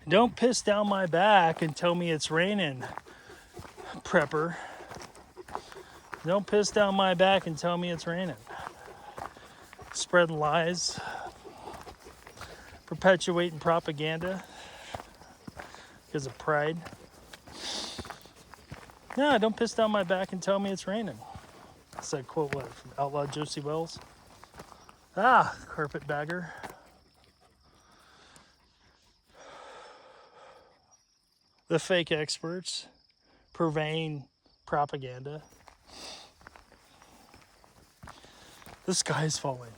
Don't piss down my back and tell me it's raining, prepper. Don't piss down my back and tell me it's raining. Spreading lies, perpetuating propaganda because of pride. No, don't piss down my back and tell me it's raining. That's that quote, what, from Outlaw Josie Wells? Ah, carpetbagger. The fake experts purveying propaganda. The sky's falling.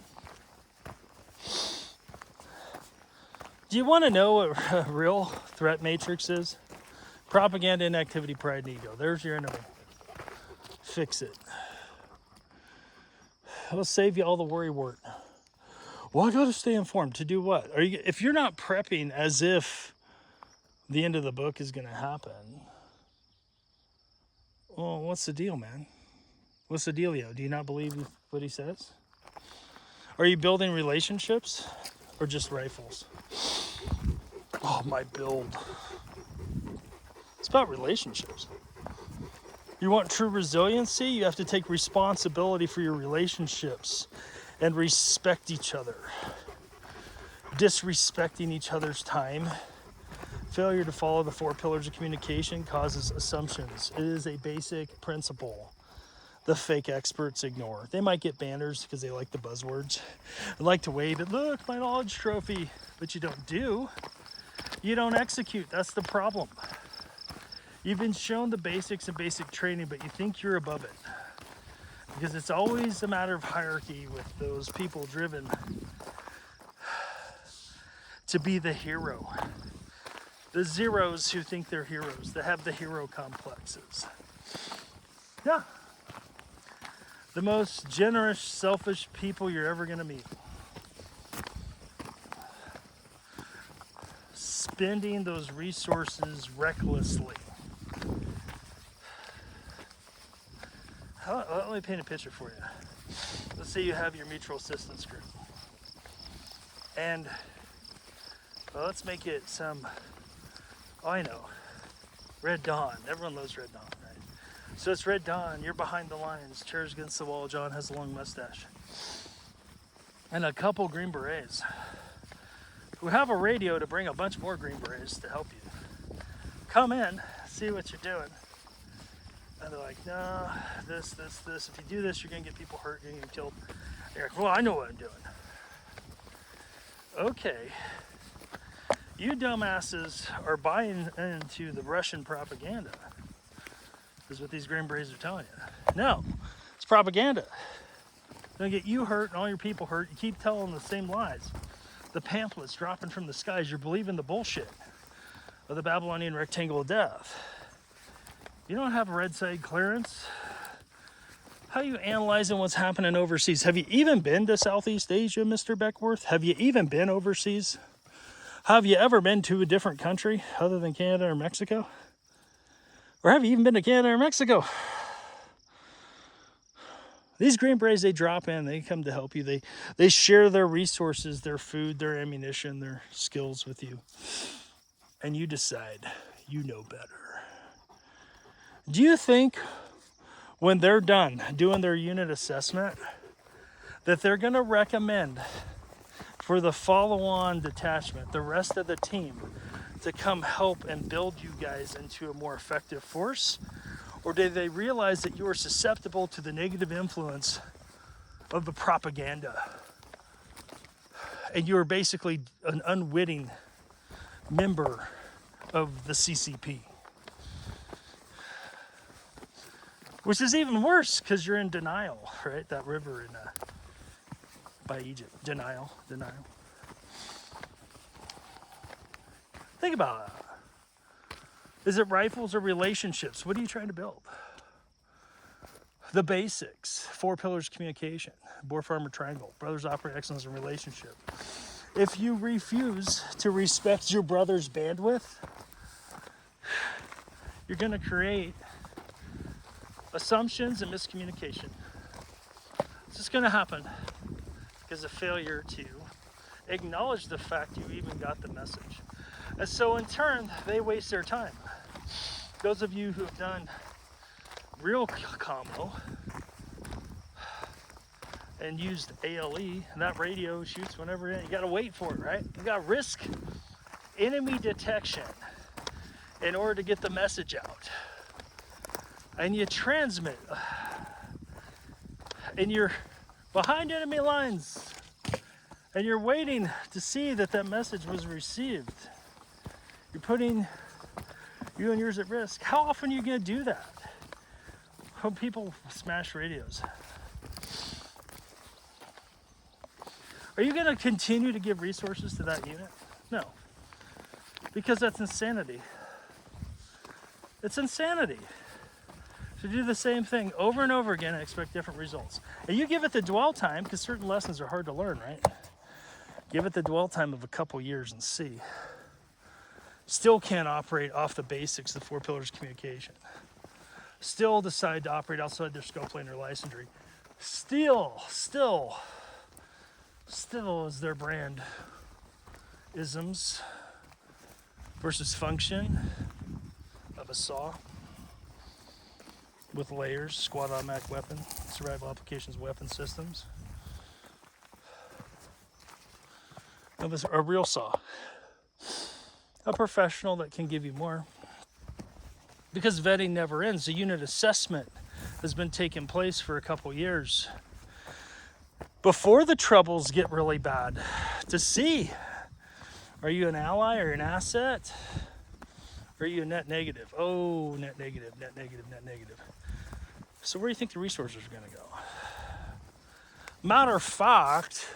Do you want to know what a real threat matrix is? Propaganda, inactivity, pride, and ego. There's your enemy. Fix it. It'll save you all the worry wart. Well, I got to stay informed. To do what? If you're not prepping as if the end of the book is going to happen, well, what's the deal, man? What's the dealio? Do you not believe what he says? Are you building relationships or just rifles? Oh, my build. It's about relationships. You want true resiliency? You have to take responsibility for your relationships and respect each other. Disrespecting each other's time. Failure to follow the 4 pillars of communication causes assumptions. It is a basic principle the fake experts ignore. They might get banners because they like the buzzwords. They like to wave it, look, my knowledge trophy. But you don't do. You don't execute. That's the problem. You've been shown the basics and basic training, but you think you're above it. Because it's always a matter of hierarchy with those people driven to be the hero. The zeros who think they're heroes, that have the hero complexes. Yeah. The most generous, selfish people you're ever going to meet. Spending those resources recklessly. Let me paint a picture for you. Let's say you have your mutual assistance group. And well, let's make it some, oh, I know, Red Dawn. Everyone loves Red Dawn, right? So it's Red Dawn, you're behind the lines, chairs against the wall, John has a long mustache. And a couple Green Berets who have a radio to bring a bunch more Green Berets to help you. Come in, see what you're doing. And they're like, no, this. If you do this, you're going to get people hurt, you're going to get killed. And you're like, well, I know what I'm doing. Okay. You dumbasses are buying into the Russian propaganda. Is what these Green Berets are telling you. No, it's propaganda. It's going to get you hurt and all your people hurt. You keep telling the same lies. The pamphlets dropping from the skies. You're believing the bullshit of the Babylonian rectangle of death. You don't have a red side clearance. How are you analyzing what's happening overseas? Have you even been to Southeast Asia, Mr. Beckworth? Have you even been overseas? Have you ever been to a different country other than Canada or Mexico? Or have you even been to Canada or Mexico? These Green Berets, they drop in, they come to help you. They share their resources, their food, their ammunition, their skills with you. And you decide you know better. Do you think when they're done doing their unit assessment that they're going to recommend for the follow-on detachment, the rest of the team, to come help and build you guys into a more effective force? Or did they realize that you are susceptible to the negative influence of the propaganda? And you are basically an unwitting member of the CCP. Which is even worse because you're in denial, right? That river in by Egypt. Denial. Think about it. Is it rifles or relationships? What are you trying to build? The basics. 4 pillars of communication. Boer farmer triangle. Brothers operate excellence in relationship. If you refuse to respect your brother's bandwidth, you're going to create assumptions and miscommunication. It's just going to happen because of failure to acknowledge the fact you even got the message. And so in turn, they waste their time. Those of you who have done real combo and used ALE, and that radio shoots whenever you got to wait for it, right? You got to risk enemy detection in order to get the message out. And you transmit, and you're behind enemy lines, and you're waiting to see that that message was received. You're putting you and yours at risk. How often are you going to do that? When people smash radios. Are you going to continue to give resources to that unit? No. Because that's insanity. It's insanity. To do the same thing over and over again and expect different results. And you give it the dwell time, because certain lessons are hard to learn, right? Give it the dwell time of a couple years and see. Still can't operate off the basics, the 4 pillars of communication. Still decide to operate outside their scope lane or licensure. Still is their brand isms versus function of a saw with layers, squad automatic weapon, survival applications, weapon systems. Of a real saw. A professional that can give you more. Because vetting never ends. The unit assessment has been taking place for a couple years before the troubles get really bad, to see, are you an ally or an asset? Or are you a net negative? Oh, net negative, net negative, net negative. So where do you think the resources are going to go? Matter of fact,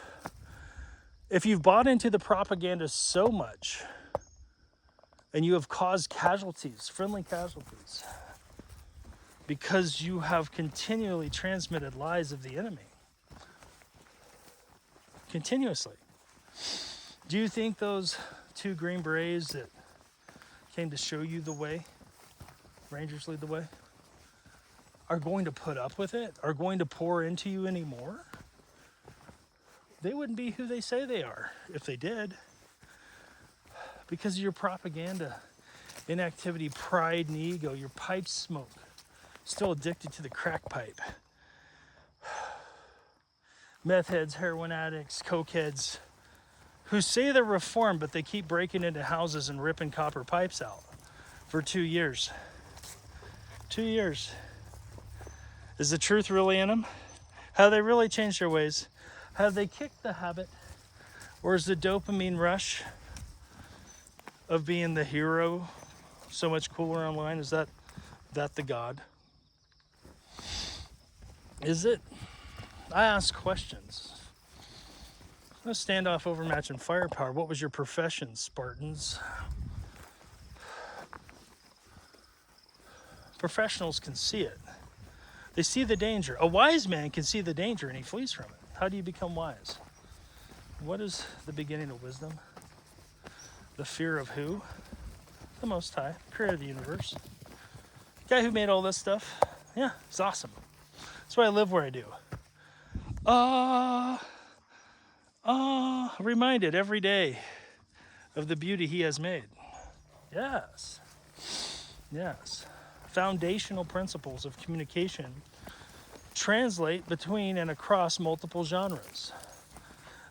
if you've bought into the propaganda so much and you have caused casualties, friendly casualties, because you have continually transmitted lies of the enemy, continuously. Do you think those 2 Green Berets that came to show you the way, Rangers lead the way, are going to put up with it? Are going to pour into you anymore? They wouldn't be who they say they are if they did. Because of your propaganda, inactivity, pride, and ego, your pipe smoke. Still addicted to the crack pipe. Meth heads, heroin addicts, coke heads, who say they're reformed, but they keep breaking into houses and ripping copper pipes out for 2 years. 2 years. Is the truth really in them? Have they really changed their ways? Have they kicked the habit? Or is the dopamine rush of being the hero so much cooler online? Is that the God? Is it? I ask questions. A standoff, overmatch, and firepower. What was your profession, Spartans? Professionals can see it. They see the danger. A wise man can see the danger and he flees from it. How do you become wise? What is the beginning of wisdom? The fear of who? The Most High, creator of the universe. The guy who made all this stuff. Yeah, it's awesome. That's why I live where I do. Reminded every day of the beauty he has made. Yes. Yes. Foundational principles of communication translate between and across multiple genres.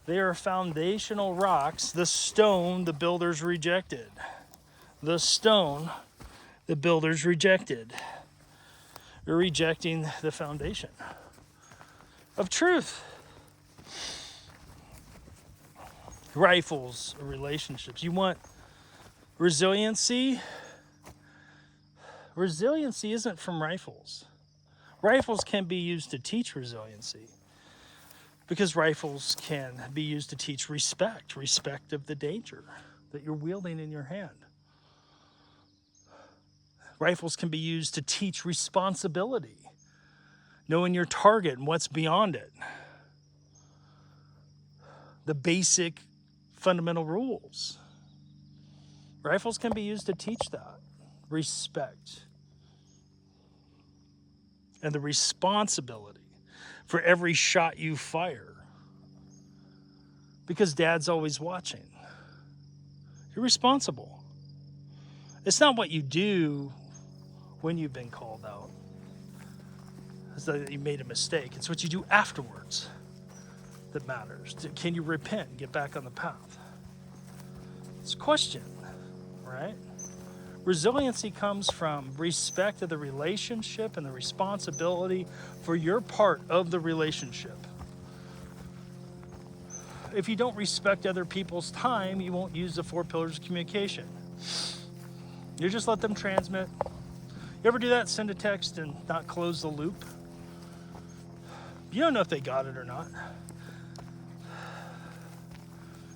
They are foundational rocks, the stone the builders rejected. The stone the builders rejected. They're rejecting the foundation of truth. Rifles, relationships. You want resiliency? Resiliency isn't from rifles. Rifles can be used to teach resiliency because rifles can be used to teach respect of the danger that you're wielding in your hand. Rifles can be used to teach responsibility, knowing your target and what's beyond it. The basic fundamental rules. Rifles can be used to teach that. Respect. And the responsibility for every shot you fire. Because Dad's always watching. You're responsible. It's not what you do when you've been called out. It's that you made a mistake. It's what you do afterwards that matters. Can you repent and get back on the path? It's a question, right? Resiliency comes from respect of the relationship and the responsibility for your part of the relationship. If you don't respect other people's time, you won't use the 4 pillars of communication. You just let them transmit. You ever do that? Send a text and not close the loop? You don't know if they got it or not.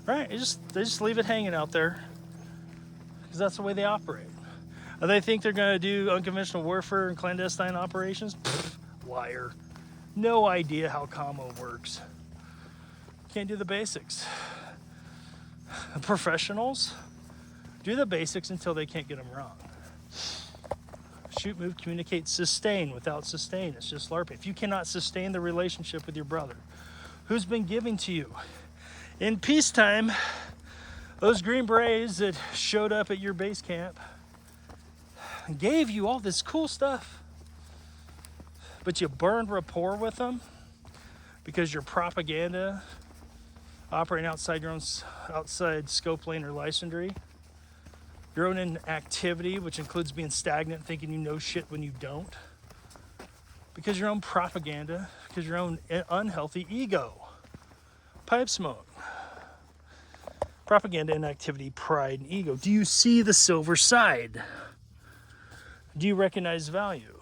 Right? They just leave it hanging out there because that's the way they operate. They think they're going to do unconventional warfare and clandestine operations? Pfft, liar. No idea how commo works. Can't do the basics. Professionals do the basics until they can't get them wrong. Shoot, move, communicate, sustain. Without sustain, it's just LARPing. If you cannot sustain the relationship with your brother, who's been giving to you in peacetime, those Green Berets that showed up at your base camp and gave you all this cool stuff, but you burned rapport with them because your propaganda operating outside your own outside scope lane or licensure, your own inactivity, which includes being stagnant, thinking you know shit when you don't, because your own propaganda, because your own unhealthy ego. Pipe smoke. Propaganda, inactivity, pride, and ego. Do you see the silver side? Do you recognize value?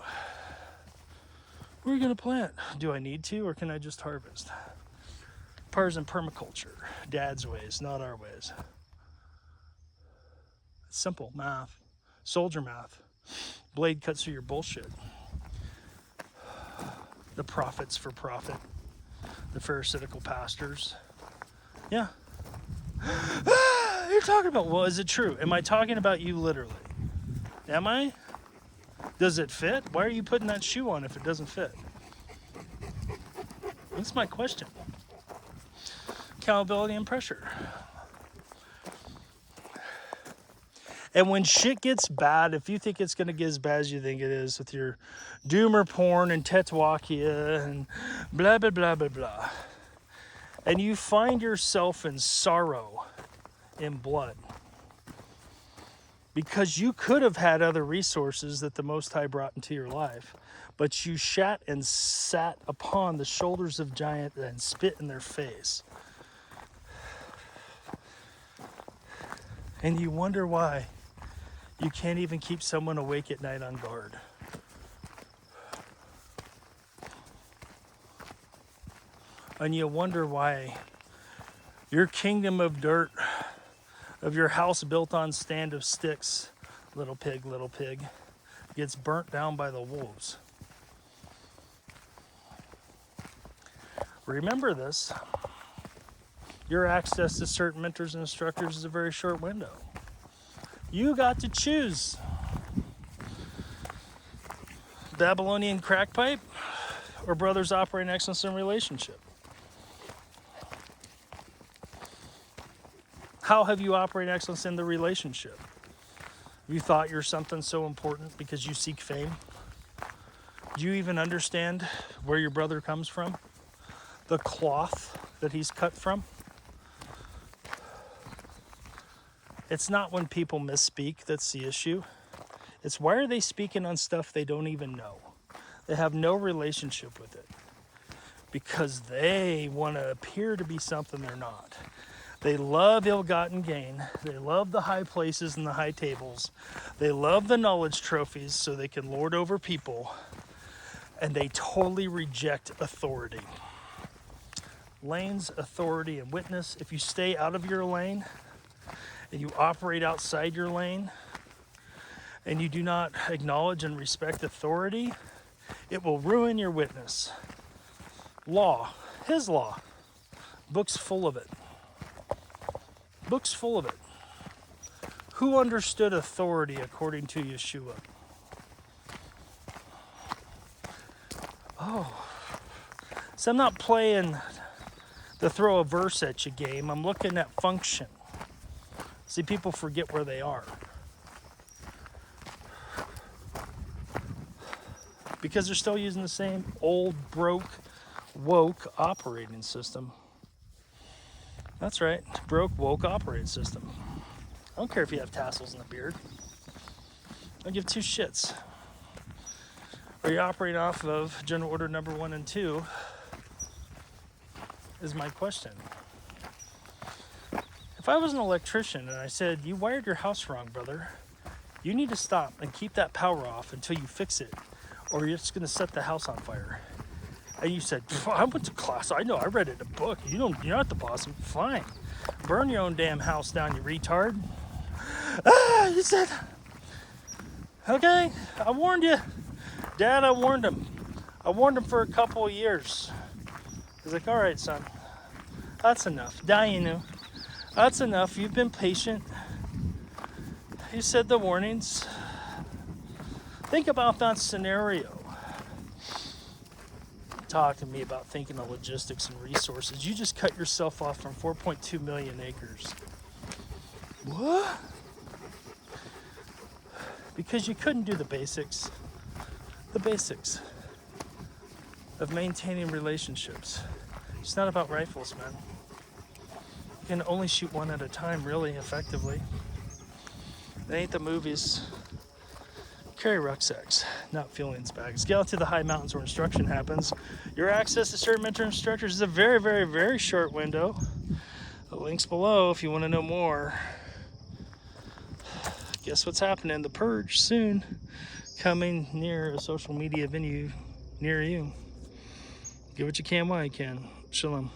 Where are you going to plant? Do I need to, or can I just harvest? Partisan permaculture. Dad's ways, not our ways. It's simple math. Soldier math. Blade cuts through your bullshit. The prophets for profit. The pharisaical pastors. Yeah. You're talking about, well, is it true? Am I talking about you literally? Am I? Does it fit? Why are you putting that shoe on if it doesn't fit? That's my question. Accountability and pressure. And when shit gets bad, if you think it's going to get as bad as you think it is with your doomer porn and THWSF and blah, blah, blah, blah, blah, and you find yourself in sorrow, in blood, because you could have had other resources that the Most High brought into your life, but you shat and sat upon the shoulders of giants and spit in their face. And you wonder why you can't even keep someone awake at night on guard. And you wonder why your kingdom of dirt, of your house built on stand of sticks, little pig, gets burnt down by the wolves. Remember this. Your access to certain mentors and instructors is a very short window. You got to choose Babylonian crack pipe or brothers operating excellence in relationship. How have you operated excellence in the relationship? Have you thought you're something so important because you seek fame? Do you even understand where your brother comes from? The cloth that he's cut from? It's not when people misspeak that's the issue. It's why are they speaking on stuff they don't even know? They have no relationship with it. Because they want to appear to be something they're not. They love ill-gotten gain. They love the high places and the high tables. They love the knowledge trophies so they can lord over people. And they totally reject authority. Lanes, authority, and witness. If you stay out of your lane and you operate outside your lane and you do not acknowledge and respect authority, it will ruin your witness. Law, his law, books full of it. Books full of it. Who understood authority according to Yeshua? Oh, so I'm not playing the throw a verse at you game. I'm looking at function. See, people forget where they are. because they're still using the same old, broke, woke operating system. That's right, broke, woke operating system. I don't care if you have tassels in the beard. I don't give two shits. Are you operating off of General Order number 1 and 2 is my question. If I was an electrician and I said, you wired your house wrong, brother, you need to stop and keep that power off until you fix it, or you're just going to set the house on fire. And you said, I went to class, I know, I read it in a book, you're not the boss. Fine, burn your own damn house down, you retard. You said, okay, I warned you. Dad, I warned him. I warned him for a couple of years. He's like, all right, son, that's enough. Dainu, that's enough. You've been patient. You said the warnings. Think about that scenario. Talk to me about thinking of logistics and resources. You just cut yourself off from 4.2 million acres. What? Because you couldn't do the basics. The basics of maintaining relationships. It's not about rifles, man. You can only shoot one at a time, really, effectively. It ain't the movies. Carry rucksacks, not feelings bags. Get out to the high mountains where instruction happens. Your access to certain mentor instructors is a very, very, very short window. The link's below if you want to know more. Guess what's happening? The purge soon. Coming near a social media venue near you. Get what you can while you can. Shalom.